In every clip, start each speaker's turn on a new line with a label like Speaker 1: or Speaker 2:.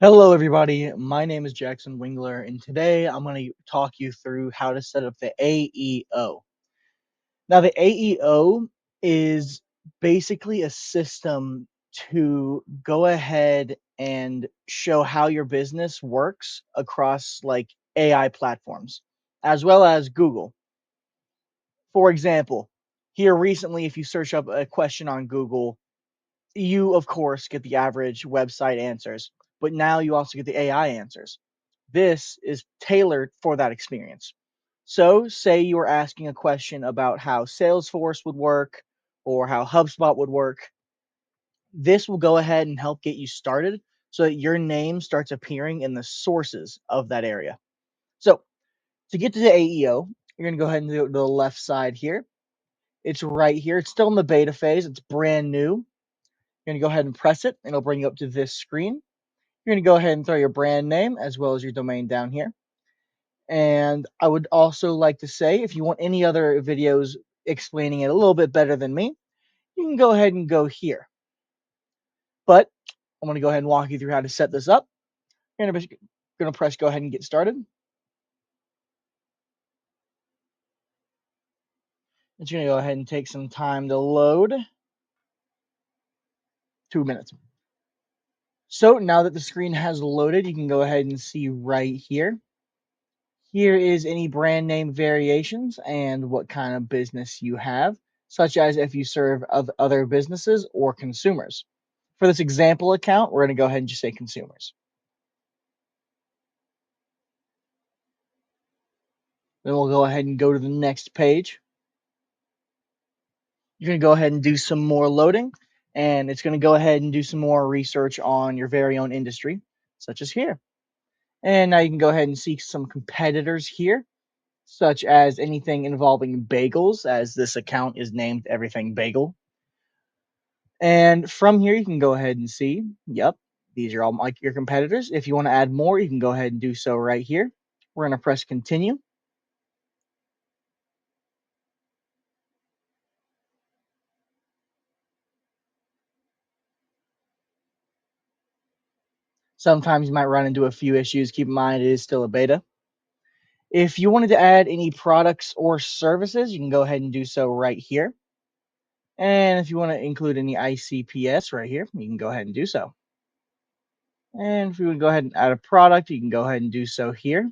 Speaker 1: Hello, everybody. My name is Jackson Wingler, and today I'm going to talk you through how to set up the AEO. Now, the AEO is basically a system to go ahead and show how your business works across like AI platforms, as well as Google. For example, here recently, if you search up a question on Google, you, of course, get the average website answers, but now you also get the AI answers. This is tailored for that experience. So, say you were asking a question about how Salesforce would work or how HubSpot would work. This will go ahead and help get you started so that your name starts appearing in the sources of that area. So, to get to the AEO, you're going to go ahead and do it to the left side here. It's right here. It's still in the beta phase, it's brand new. You're going to go ahead and press it, and it'll bring you up to this screen. You're going to go ahead and throw your brand name as well as your domain down here. And I would also like to say, if you want any other videos explaining it a little bit better than me, you can go ahead and go here. But I'm going to go ahead and walk you through how to set this up. You're going to press go ahead and get started. It's going to go ahead and take some time to load. 2 minutes. So now that the screen has loaded, you can go ahead and see right here. Here is any brand name variations and what kind of business you have, such as if you serve other businesses or consumers. For this example account, we're going to go ahead and just say consumers. Then we'll go ahead and go to the next page. You're going to go ahead and do some more loading, and it's going to go ahead and do some more research on your very own industry, such as here. And now you can go ahead and see some competitors here, such as anything involving bagels, as this account is named Everything Bagel. And from here, you can go ahead and see, yep, these are all like your competitors. If you want to add more, you can go ahead and do so right here. We're going to press continue. Sometimes you might run into a few issues. Keep in mind, it is still a beta. If you wanted to add any products or services, you can go ahead and do so right here. And if you want to include any ICPs right here, you can go ahead and do so. And if you would go ahead and add a product, you can go ahead and do so here.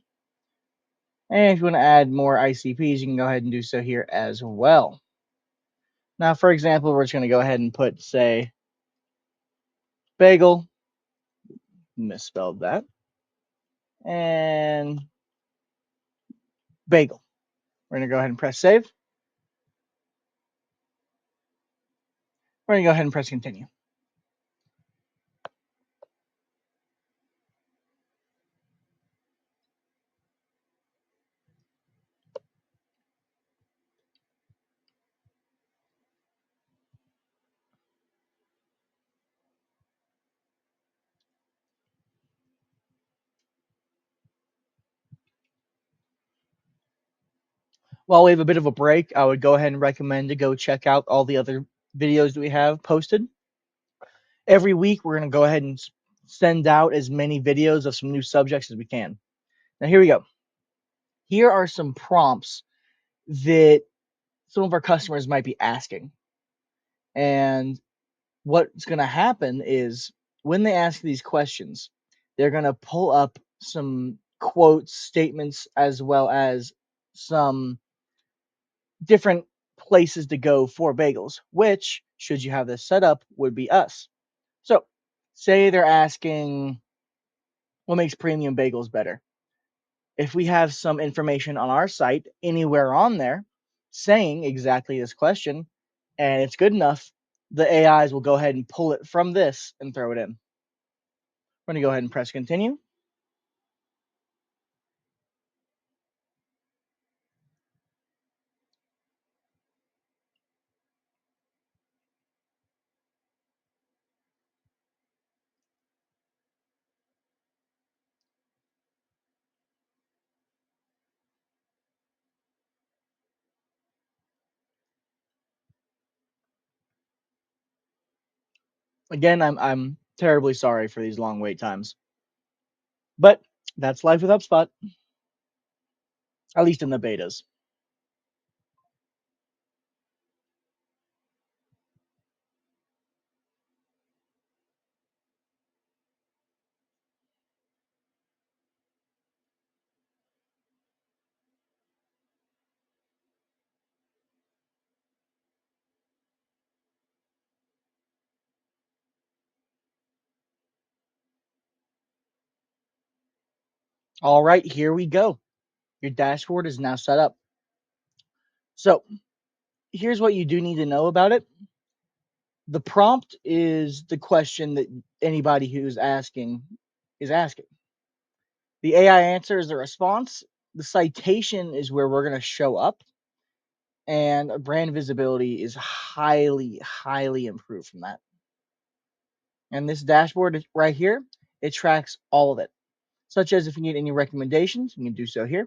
Speaker 1: And if you want to add more ICPs, you can go ahead and do so here as well. Now, for example, we're just going to go ahead and put, say, bagel, misspelled that, and bagel. We're going to go ahead and press save. We're going to go ahead and press continue. While we have a bit of a break, I would go ahead and recommend to go check out all the other videos that we have posted. Every week, we're going to go ahead and send out as many videos of some new subjects as we can. Now, here we go. Here are some prompts that some of our customers might be asking. And what's going to happen is when they ask these questions, they're going to pull up some quotes, statements, as well as some different places to go for bagels, which, should you have this set up, would be us. So, say they're asking what makes premium bagels better. If we have some information on our site anywhere on there saying exactly this question and it's good enough, the AIs will go ahead and pull it from this and throw it in. We're going to go ahead and press continue. Again, I'm terribly sorry for these long wait times. But that's life with HubSpot, at least in the betas. All right, here we go. Your dashboard is now set up. So here's what you do need to know about it. The prompt is the question that anybody who's asking is asking. The AI answer is the response. The citation is where we're going to show up. And brand visibility is highly, highly improved from that. And this dashboard right here, it tracks all of it, such as if you need any recommendations, you can do so here.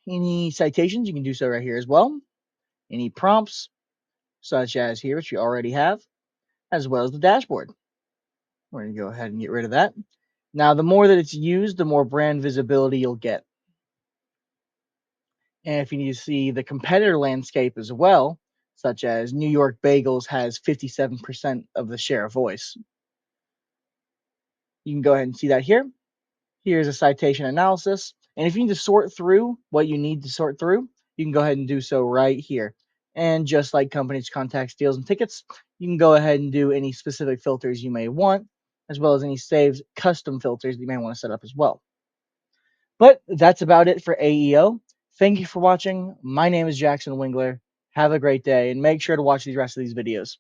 Speaker 1: Any citations, you can do so right here as well. Any prompts, such as here, which you already have, as well as the dashboard. We're going to go ahead and get rid of that. Now, the more that it's used, the more brand visibility you'll get. And if you need to see the competitor landscape as well, such as New York Bagels has 57% of the share of voice, you can go ahead and see that here. Here's a citation analysis. And if you need to sort through what you need to sort through, you can go ahead and do so right here. And just like companies, contacts, deals, and tickets, you can go ahead and do any specific filters you may want, as well as any saved custom filters that you may want to set up as well. But that's about it for AEO. Thank you for watching. My name is Jackson Wingler. Have a great day, and make sure to watch the rest of these videos.